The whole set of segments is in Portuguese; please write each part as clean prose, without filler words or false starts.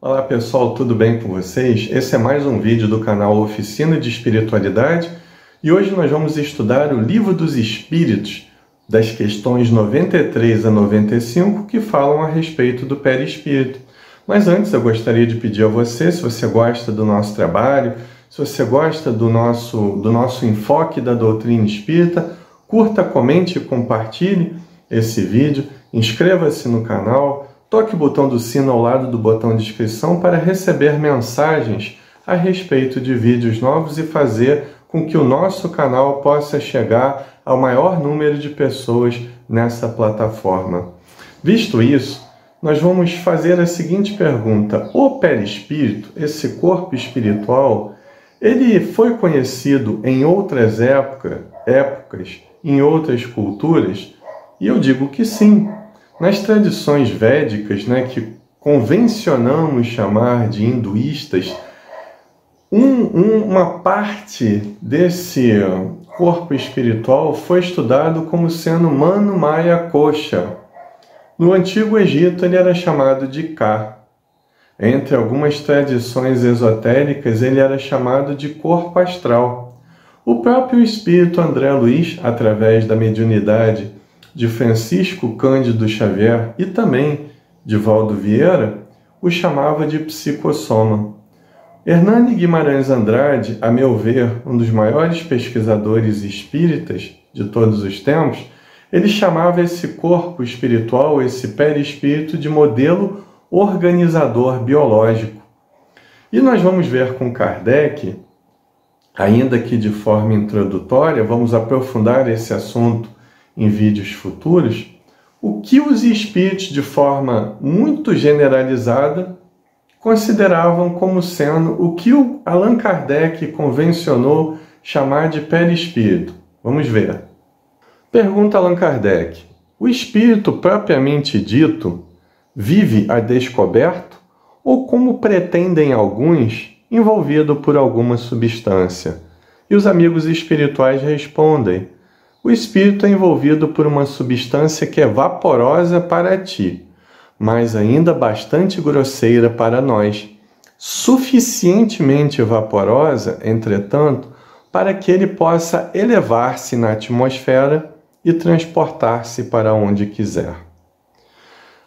Olá pessoal, tudo bem com vocês? Esse é mais um vídeo do canal Oficina de Espiritualidade e hoje nós vamos estudar o Livro dos Espíritos, das questões 93 a 95, que falam a respeito do perispírito. Mas antes eu gostaria de pedir a você, se você gosta do nosso trabalho, se você gosta do nosso enfoque da doutrina espírita, curta, comente e compartilhe esse vídeo, inscreva-se no canal, toque o botão do sino ao lado do botão de inscrição para receber mensagens a respeito de vídeos novos e fazer com que o nosso canal possa chegar ao maior número de pessoas nessa plataforma. Visto isso, nós vamos fazer a seguinte pergunta: o perispírito, esse corpo espiritual, ele foi conhecido em outras épocas, em outras culturas? E eu digo que sim. Nas tradições védicas, que convencionamos chamar de hinduístas, uma parte desse corpo espiritual foi estudado como sendo Mano Maya Kosha. No Antigo Egito ele era chamado de Ka. Entre algumas tradições esotéricas ele era chamado de corpo astral. O próprio espírito André Luiz, através da mediunidade de Francisco Cândido Xavier e também de Valdo Vieira, o chamava de psicossoma. Hernani Guimarães Andrade, a meu ver, um dos maiores pesquisadores espíritas de todos os tempos, ele chamava esse corpo espiritual, esse perispírito, de modelo organizador biológico. E nós vamos ver com Kardec, ainda que de forma introdutória, vamos aprofundar esse assunto em vídeos futuros, o que os espíritos, de forma muito generalizada, consideravam como sendo o que o Allan Kardec convencionou chamar de perispírito. Vamos ver. Pergunta Allan Kardec: o espírito propriamente dito vive a descoberto ou, como pretendem alguns, envolvido por alguma substância? E os amigos espirituais respondem: o espírito é envolvido por uma substância que é vaporosa para ti, mas ainda bastante grosseira para nós, suficientemente vaporosa, entretanto, para que ele possa elevar-se na atmosfera e transportar-se para onde quiser.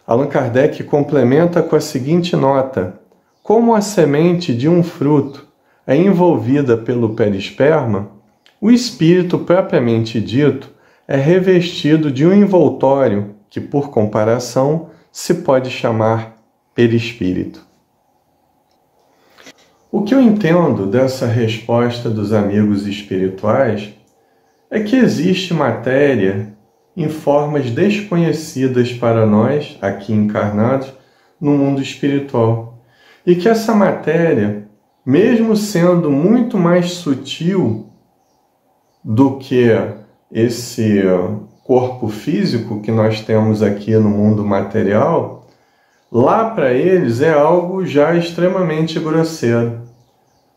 Allan Kardec complementa com a seguinte nota: como a semente de um fruto é envolvida pelo perisperma, o espírito propriamente dito é revestido de um envoltório que, por comparação, se pode chamar perispírito. O que eu entendo dessa resposta dos amigos espirituais é que existe matéria em formas desconhecidas para nós, aqui encarnados, no mundo espiritual. E que essa matéria, mesmo sendo muito mais sutil do que esse corpo físico que nós temos aqui no mundo material, lá para eles é algo já extremamente grosseiro,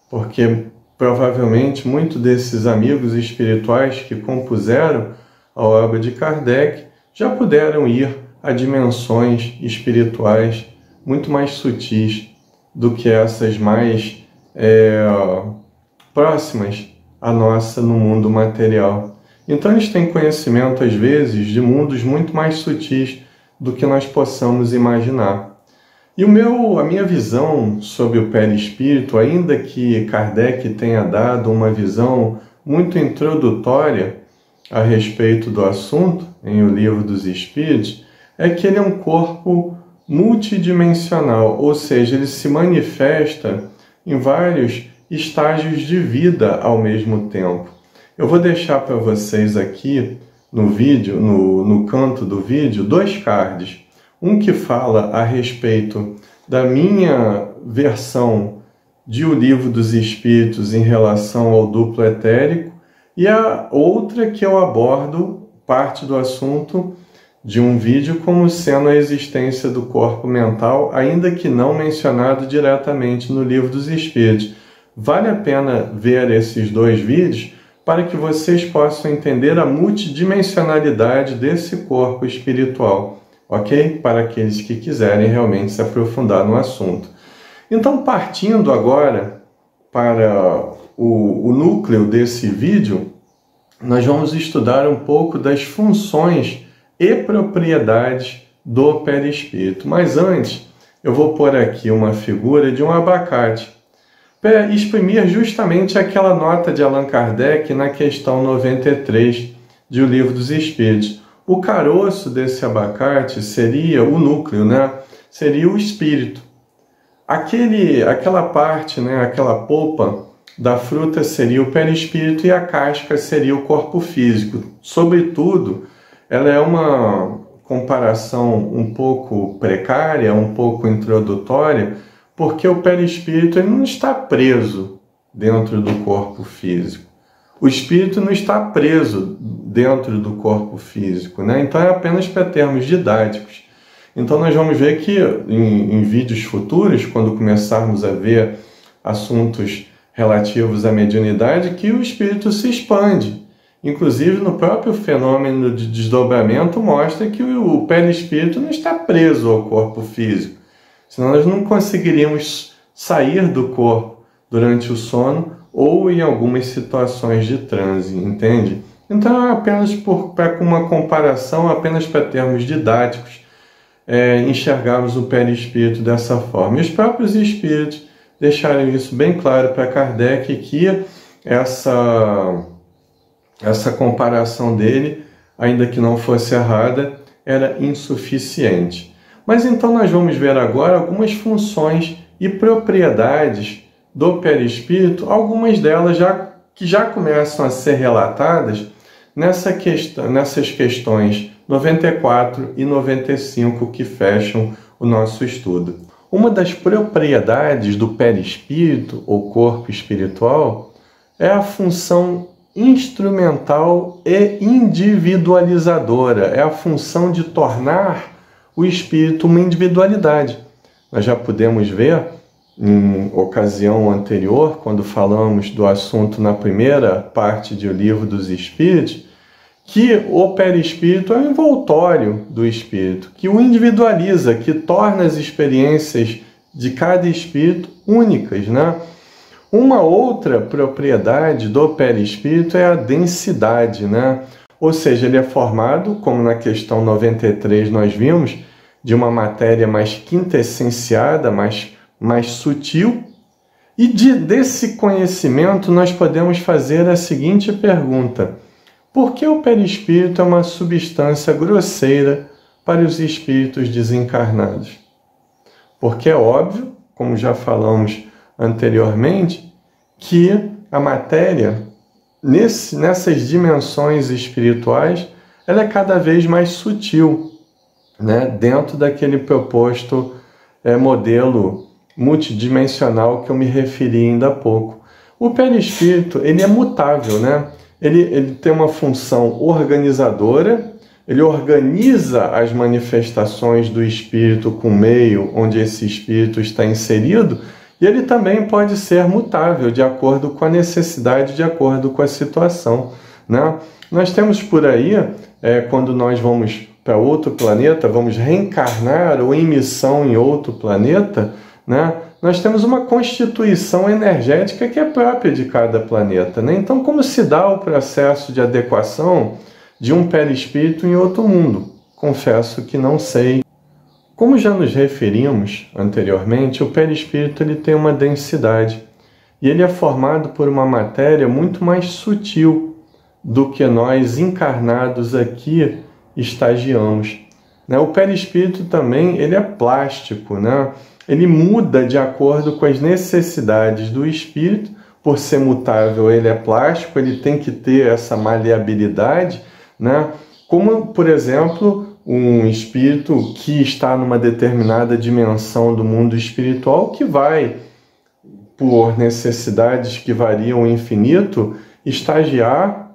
porque provavelmente muitos desses amigos espirituais que compuseram a obra de Kardec já puderam ir a dimensões espirituais muito mais sutis do que essas mais próximas a nossa no mundo material. Então eles têm conhecimento, às vezes, de mundos muito mais sutis do que nós possamos imaginar. E a minha visão sobre o perispírito, ainda que Kardec tenha dado uma visão muito introdutória a respeito do assunto, em O Livro dos Espíritos, é que ele é um corpo multidimensional, ou seja, ele se manifesta em vários estágios de vida ao mesmo tempo. Eu vou deixar para vocês aqui no vídeo, no canto do vídeo, 2 cards. Um que fala a respeito da minha versão de O Livro dos Espíritos em relação ao duplo etérico, e a outra que eu abordo parte do assunto de um vídeo como sendo a existência do corpo mental, ainda que não mencionado diretamente no Livro dos Espíritos. Vale a pena ver esses 2 vídeos para que vocês possam entender a multidimensionalidade desse corpo espiritual, ok? Para aqueles que quiserem realmente se aprofundar no assunto. Então, partindo agora para o núcleo desse vídeo, nós vamos estudar um pouco das funções e propriedades do perispírito. Mas antes, eu vou pôr aqui uma figura de um abacate, para exprimir justamente aquela nota de Allan Kardec na questão 93 de O Livro dos Espíritos. O caroço desse abacate seria o núcleo, né? Seria o espírito. Aquela parte, né? Aquela polpa da fruta seria o perispírito e a casca seria o corpo físico. Sobretudo, ela é uma comparação um pouco precária, um pouco introdutória, porque o perispírito ele não está preso dentro do corpo físico. O espírito não está preso dentro do corpo físico, né? Então é apenas para termos didáticos. Então nós vamos ver que em vídeos futuros, quando começarmos a ver assuntos relativos à mediunidade, que o espírito se expande. Inclusive no próprio fenômeno de desdobramento mostra que o perispírito não está preso ao corpo físico. Senão nós não conseguiríamos sair do corpo durante o sono ou em algumas situações de transe, entende? Então é apenas para uma comparação, apenas para termos didáticos, enxergarmos o perispírito dessa forma. E os próprios espíritos deixaram isso bem claro para Kardec, que essa comparação dele, ainda que não fosse errada, era insuficiente. Mas então nós vamos ver agora algumas funções e propriedades do perispírito, algumas delas que já começam a ser relatadas nessas questões 94 e 95 que fecham o nosso estudo. Uma das propriedades do perispírito, ou corpo espiritual, é a função instrumental e individualizadora, é a função de tornar o espírito uma individualidade. Nós já pudemos ver em ocasião anterior, quando falamos do assunto na primeira parte do Livro dos Espíritos, que o perispírito é o envoltório do espírito, que o individualiza, que torna as experiências de cada espírito únicas, né? Uma outra propriedade do perispírito é a densidade, né? Ou seja, ele é formado, como na questão 93 nós vimos, de uma matéria mais quintessenciada, mais sutil. E desse conhecimento nós podemos fazer a seguinte pergunta: por que o perispírito é uma substância grosseira para os espíritos desencarnados? Porque é óbvio, como já falamos anteriormente, que a matéria, nessas dimensões espirituais, ela é cada vez mais sutil, né? Dentro daquele proposto modelo multidimensional que eu me referi ainda há pouco. O perispírito, ele é mutável, né? Ele tem uma função organizadora, ele organiza as manifestações do espírito com o meio onde esse espírito está inserido, e ele também pode ser mutável, de acordo com a necessidade, de acordo com a situação, né? Nós temos por aí, quando nós vamos para outro planeta, vamos reencarnar ou em missão em outro planeta, né? Nós temos uma constituição energética que é própria de cada planeta, né? Então, como se dá o processo de adequação de um perispírito em outro mundo? Confesso que não sei. Como já nos referimos anteriormente, o perispírito ele tem uma densidade e ele é formado por uma matéria muito mais sutil do que nós encarnados aqui estagiamos, né? O perispírito também ele é plástico, né? Ele muda de acordo com as necessidades do espírito. Por ser mutável, ele é plástico, ele tem que ter essa maleabilidade, né? Como, por exemplo, um espírito que está numa determinada dimensão do mundo espiritual, que vai, por necessidades que variam ao infinito, estagiar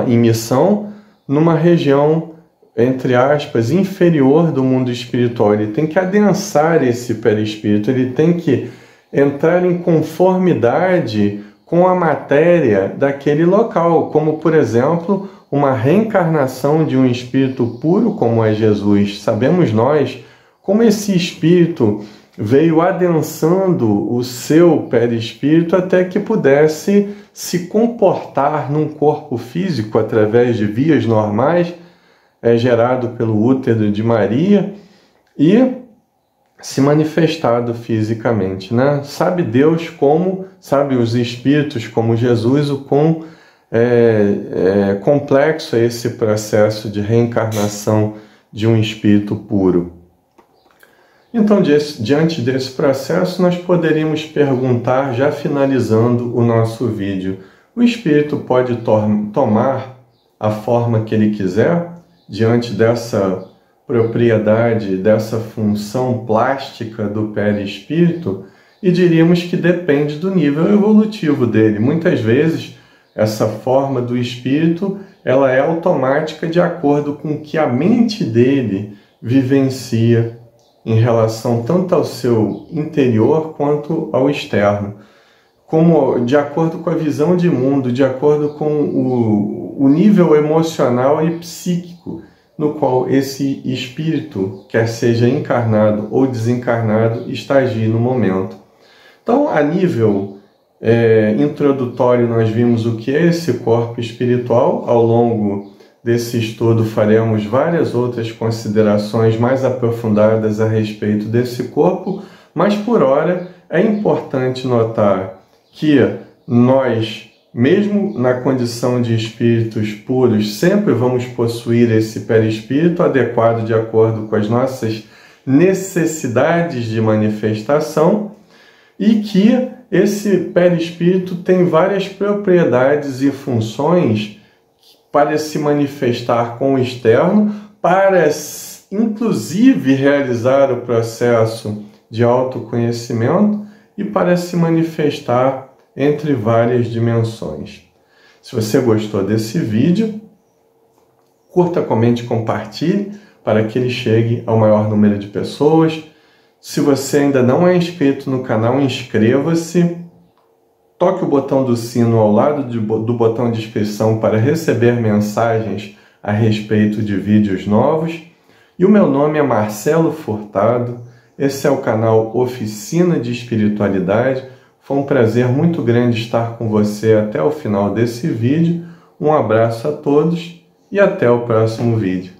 em missão numa região, entre aspas, inferior do mundo espiritual. Ele tem que adensar esse perispírito, ele tem que entrar em conformidade com a matéria daquele local, como, por exemplo, uma reencarnação de um espírito puro como é Jesus. Sabemos nós como esse espírito veio adensando o seu perispírito até que pudesse se comportar num corpo físico através de vias normais, gerado pelo útero de Maria, e se manifestado fisicamente, né? Sabe Deus como, sabe os espíritos como Jesus, o quão complexo é esse processo de reencarnação de um espírito puro. Então, diante desse processo, nós poderíamos perguntar, já finalizando o nosso vídeo, o espírito pode tomar a forma que ele quiser, diante dessa propriedade, dessa função plástica do perispírito? E diríamos que depende do nível evolutivo dele. Muitas vezes, essa forma do espírito, ela é automática de acordo com o que a mente dele vivencia em relação tanto ao seu interior quanto ao externo. Como de acordo com a visão de mundo, de acordo com o nível emocional e psíquico no qual esse espírito, quer seja encarnado ou desencarnado, está agindo no momento. Então, a nível introdutório, nós vimos o que é esse corpo espiritual. Ao longo desse estudo faremos várias outras considerações mais aprofundadas a respeito desse corpo, mas por hora é importante notar que nós, mesmo na condição de espíritos puros, sempre vamos possuir esse perispírito adequado de acordo com as nossas necessidades de manifestação, e que esse perispírito tem várias propriedades e funções para se manifestar com o externo, para inclusive realizar o processo de autoconhecimento e para se manifestar entre várias dimensões. Se você gostou desse vídeo, curta, comente, compartilhe para que ele chegue ao maior número de pessoas. Se você ainda não é inscrito no canal, inscreva-se. Toque o botão do sino ao lado do botão de inscrição para receber mensagens a respeito de vídeos novos. E o meu nome é Marcelo Furtado. Esse é o canal Oficina de Espiritualidade. Foi um prazer muito grande estar com você até o final desse vídeo. Um abraço a todos e até o próximo vídeo.